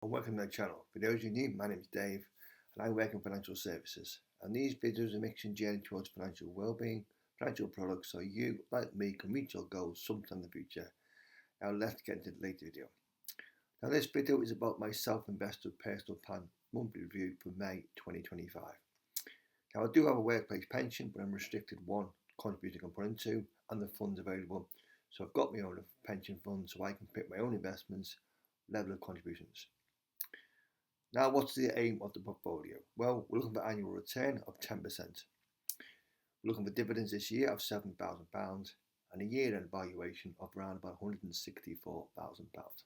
and welcome to my channel. For those of you new, my name is Dave and I work in financial services, and these videos are a mixing journey towards financial well-being, financial products so you, like me, can reach your goals sometime in the future. Now let's get into the later video. Now this video is about my self-invested personal plan monthly review for May 2025. Now I do have a workplace pension, but I'm restricted one contributing I can put into and the funds available. So I've got my own pension fund so I can pick my own investments, level of contributions. Now what's the aim of the portfolio? Well, we're looking for annual return of 10%. We're looking for dividends this year of £7,000 and a year-end valuation of around about £164,000.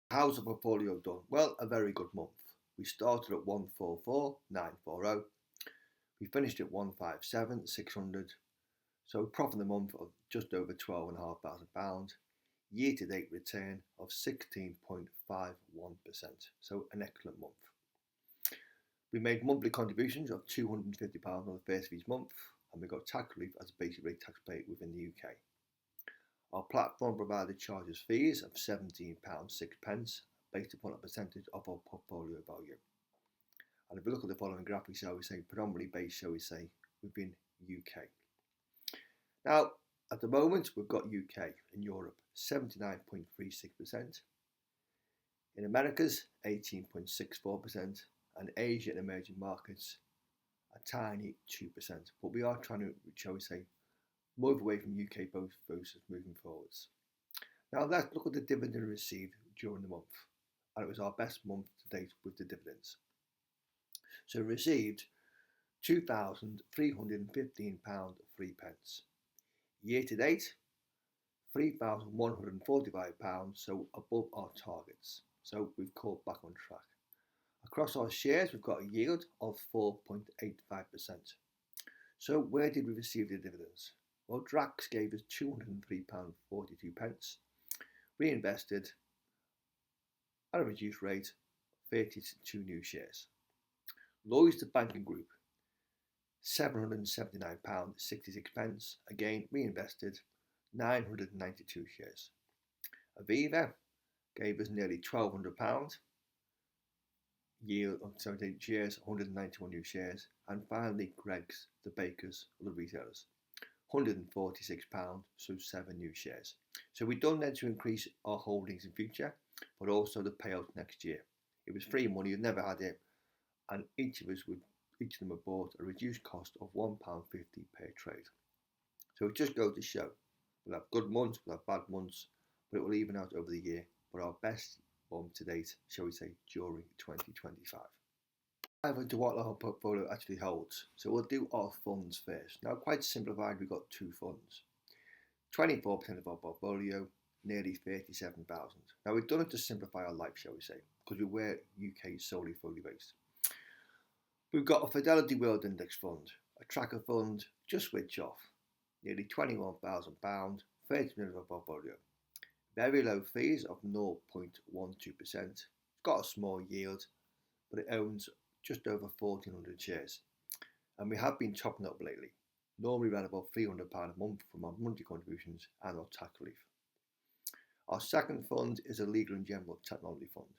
How's the portfolio done? Well, a very good month. We started at 144,940. We finished at 157,600. So profit in the month of just over £12,500. Year-to-date return of 16.51%. So an excellent month. We made monthly contributions of £250 on the first of each month, and we got tax relief as a basic rate taxpayer within the UK. Our platform provided charges fees of £17.06 based upon a percentage of our portfolio value. And if we look at the following graphic, shall we say, predominantly based, shall we say, within UK. Now, at the moment, we've got UK and Europe 79.36%, in Americas 18.64%, and Asia and emerging markets a tiny 2%. But we are trying to, shall we say, move away from UK both versus moving forwards. Now let's look at the dividend received during the month, and it was our best month to date with the dividends. So we received £2,315.03. Year to date, £3,145, so above our targets. So we've caught back on track. Across our shares, we've got a yield of 4.85%. So where did we receive the dividends? Well, Drax gave us £203.42, reinvested at a reduced rate, 32 new shares. Lloyds the Banking Group, £779.66, again reinvested 992 shares. Aviva gave us nearly £1,200, yield on 78 shares, 191 new shares, and finally Greggs, the bakers, other retailers, £146, so 7 new shares. So we don't need to increase our holdings in future, but also the payout next year. It was free money, you've never had it, and each of them have bought a reduced cost of £1.50 per trade. So it just goes to show, we'll have good months, we'll have bad months, but it will even out over the year. But our best month to date, shall we say, during 2025. Dive into what our portfolio actually holds. So we'll do our funds first. Now, quite simplified, we've got 2 funds. 24% of our portfolio, nearly 37,000. Now we've done it to simplify our life, shall we say, because we were UK solely fully based. We've got a Fidelity World Index fund, a tracker fund, just switch off, nearly £21,000, 30% of our portfolio. Very low fees of 0.12%. It's got a small yield, but it owns just over 1,400 shares. And we have been topping up lately, normally around about £300 a month from our monthly contributions and our tax relief. Our second fund is a legal and general technology fund,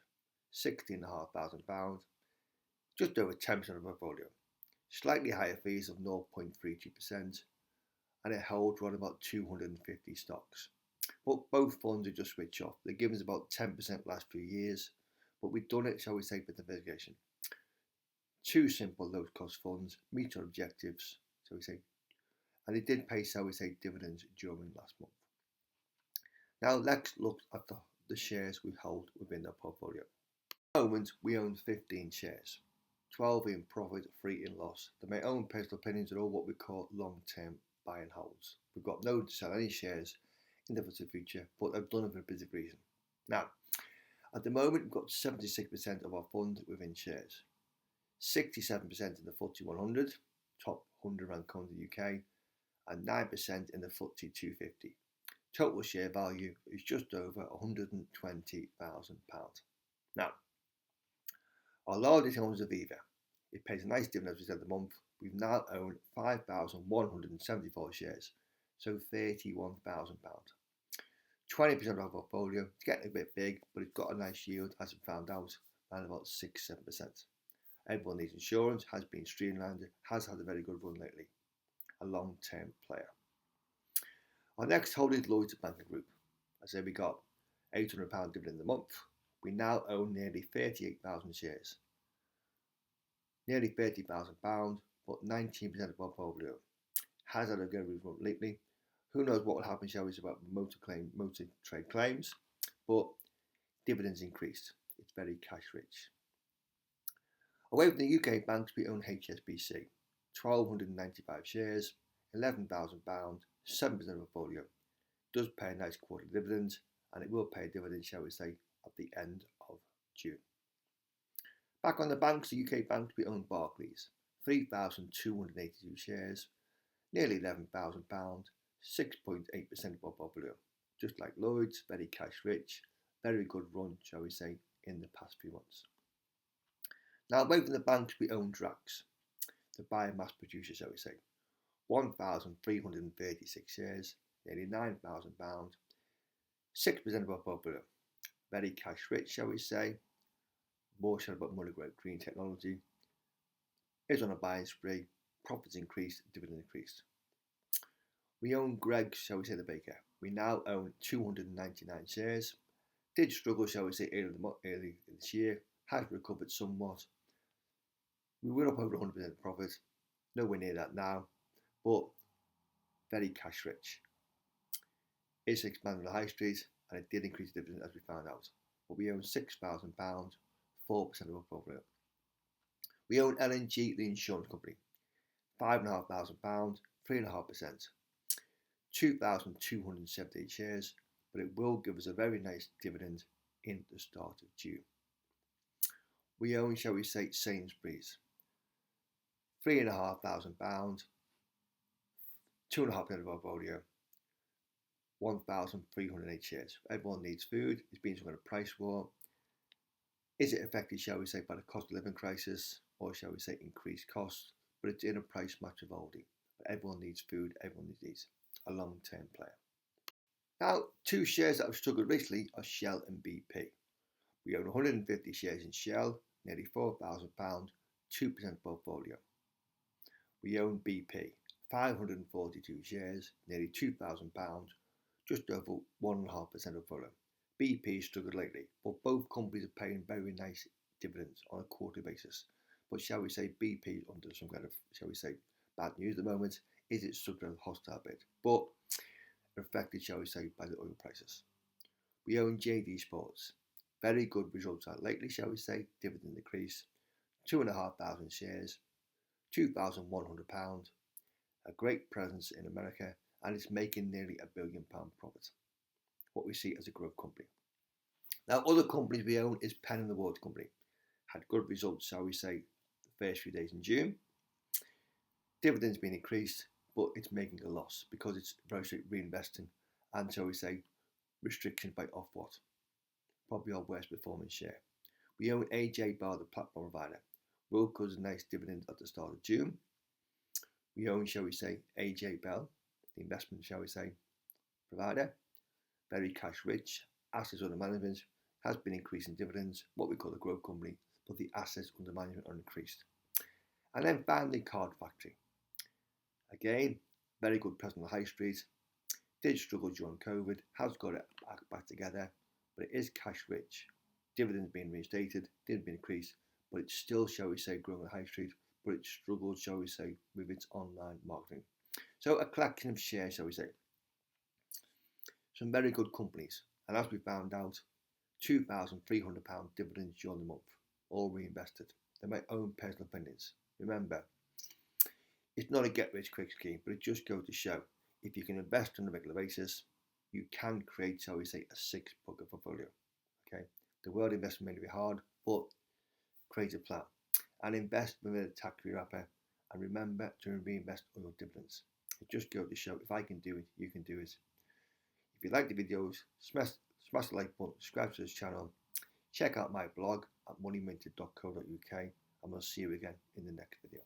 £16,500, just over 10% of our portfolio. Slightly higher fees of 0.32%, and it holds around about 250 stocks. But both funds are just switch off. They've given us about 10% last few years, but we've done it, shall we say, with diversification. 2 simple low cost funds, meet our objectives, shall we say, and it did pay, shall we say, dividends during last month. Now let's look at the shares we hold within our portfolio. At the moment, we own 15 shares, 12 in profit, 3 in loss. My own personal opinions are all what we call long-term buy and holds. We've got no to sell any shares in the future, but I've done it for a specific reason. Now, at the moment, we've got 76% of our fund within shares, 67% in the FTSE 100, top 100 ranked company in the UK, and 9% in the FTSE 250. Total share value is just over £120,000. Now, our largest owner is Aviva. It pays a nice dividend at the end of the month. We've now owned 5,174 shares, so £31,000. 20% of our portfolio. It's getting a bit big, but it's got a nice yield, as I found out, around about 6-7%. Everyone needs insurance, has been streamlined, has had a very good run lately. A long-term player. Our next holding is Lloyds Banking Group. I say we got £800 dividend a month. We now own nearly 38,000 shares. Nearly £30,000, but 19% of our portfolio. Has had a good run lately. Who knows what will happen, shall we say, about motor trade claims, but dividends increased. It's very cash rich. Away from the UK banks, we own HSBC, 1,295 shares, £11,000, 7% of the portfolio. Does pay a nice quarterly dividend, and it will pay a dividend, shall we say, at the end of June. Back on the banks, the UK banks, we own Barclays, 3,282 shares, nearly £11,000, 6.8% of our portfolio. Just like Lloyds, very cash rich, very good run, shall we say, in the past few months. Now, away from the banks, we own Drax, the biomass producer, shall we say, 1,336 shares, nearly £9,000, 6% of our portfolio. Very cash rich, shall we say. More said about Mulligrove Green Technology. Is on a buying spree, profits increased, dividend increased. We own Greggs, shall we say, the baker. We now own 299 shares. Did struggle, shall we say, early this year. Has recovered somewhat. We were up over 100% profit. Nowhere near that now, but very cash rich. It's expanded on the high street, and it did increase dividend as we found out. But we own £6,000, 4% of our portfolio. We own LNG, the insurance company, £5,500, 3.5%, 2,278 shares, but it will give us a very nice dividend in the start of June. We own, shall we say, Sainsbury's, £3,500, 2.5% of our portfolio, 1,308 shares. Everyone needs food. It's been some kind of price war. Is it affected, shall we say, by the cost of living crisis, or shall we say increased costs? But it's in a price match of holding. But everyone needs food, everyone needs these. A long-term player. Now, two shares that have struggled recently are Shell and BP. We own 150 shares in Shell, nearly £4,000, 2% portfolio. We own BP, 542 shares, nearly £2,000, just over 1.5% of portfolio. BP struggled lately, but both companies are paying very nice dividends on a quarterly basis. But shall we say BP under some kind of, shall we say, bad news at the moment? Is it struggling a hostile bit? But affected, shall we say, by the oil prices. We own JD Sports. Very good results out lately, shall we say. Dividend decrease. 2,500 shares. £2,100. A great presence in America, and it's making nearly £1 billion profit. What we see as a growth company. Now, other companies we own is Penn and the Water Company. Had good results, shall we say, the first few days in June. Dividends been increased, but it's making a loss because it's very strict reinvesting and, shall we say, restrictions by Ofwat. Probably our worst performing share. We own AJ Bell, the platform provider. Will cause a nice dividend at the start of June. We own, shall we say, AJ Bell, the investment, shall we say, provider. Very cash rich. Assets under management has been increasing dividends, what we call a growth company, but the assets under management are increased. And then finally, Card Factory. Again, very good presence on the high street. Did struggle during COVID, has got it back together, but it is cash rich. Dividends being reinstated, didn't be increased, but it's still, shall we say, growing on the high street, but it struggled, shall we say, with its online marketing. So a collection of shares, shall we say. Some very good companies, and as we found out, £2,300 dividends during the month, all reinvested. They're my own personal opinions. Remember, it's not a get-rich-quick scheme, but it just goes to show if you can invest on a regular basis, you can create, shall we say, a six-bucket portfolio. Okay, the world investment may be hard, but create a plan and invest within a tax-free wrapper. And remember to reinvest on your dividends. It just goes to show if I can do it, you can do it. If you like the videos, smash the like button, subscribe to this channel, check out my blog at moneyminted.co.uk, and we'll see you again in the next video.